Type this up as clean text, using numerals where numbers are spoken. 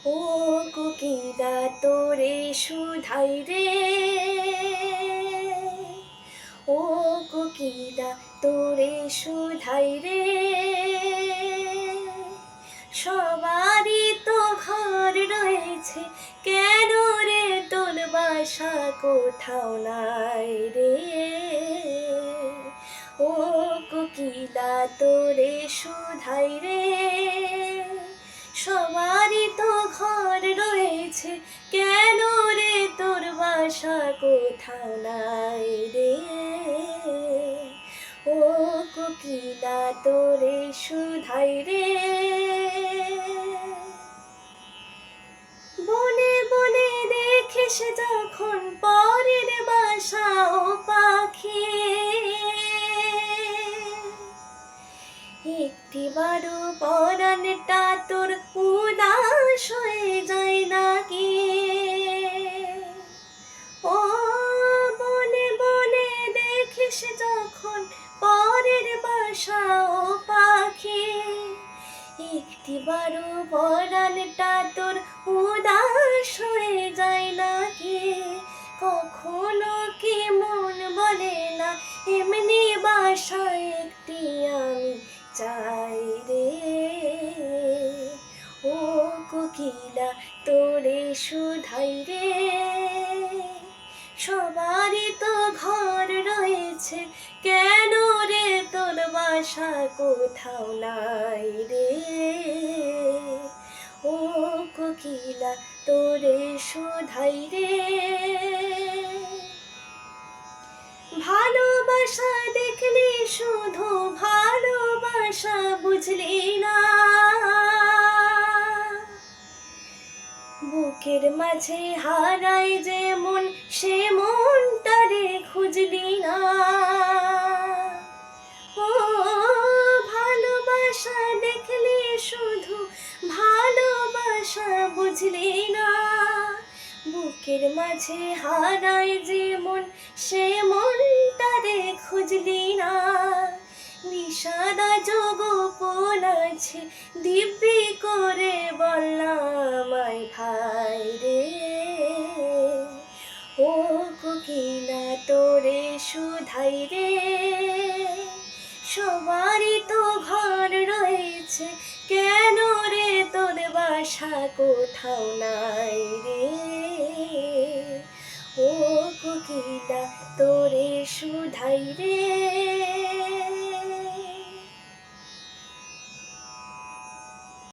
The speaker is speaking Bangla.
ও কোকিলা তোরে শুধাই রে, ও কোকিলা তোরে শুধাই রে, সবারই তো ঘর রয়েছে, কেন রে তোর বাসা কোথাও নাই রে। ও কোকিলা তোরে শুধাই রে, সবারই তো ঘর রয়েছে, কেন রে তোর বাসা কোথাও নাই রে। ও কোকিলা তোরে শুধাই রে। বনে বনে দেখিস যখন পরের বাসা ও পাখি, একটিবারও পরাণটা তোর উদাস হয়ে যায় নাকি। ও বনে বনে দেখিস যখন পরের বাসা ও পাখি, একটিবারও পরাণটা তোর উদাস হয়ে যায় নাকি। কখনো কি মন বলে না এমনি বাসা একটি আমি চাই রে। ও কোকিলা তোরে শুধাই রে, সবারই তো ঘর রয়েছে, কেন রে তোর বাসা কোথাও নাই রে। ও কোকিলা তোরে শুধাই রে। ভালোবাসা দেখলি শুধু ভালোবাসা বুঝলি না, বুকের মাঝে হারায় যে মন সে মনটারে খুঁজলি না। ও ভালোবাসা দেখলি শুধু ভালোবাসা বুঝলি না, বুকের মাঝে হারায় যে মন সে মনটারে খুঁজলি না। নিশাদা যোগপন আছে দিব্যি করে বললাম আয় ভাই রে। ও কোকিলা তোরে শুধাই রে, সবারই তো ঘর রয়েছে, কেন রে তোর বাসা কোথাও নাই।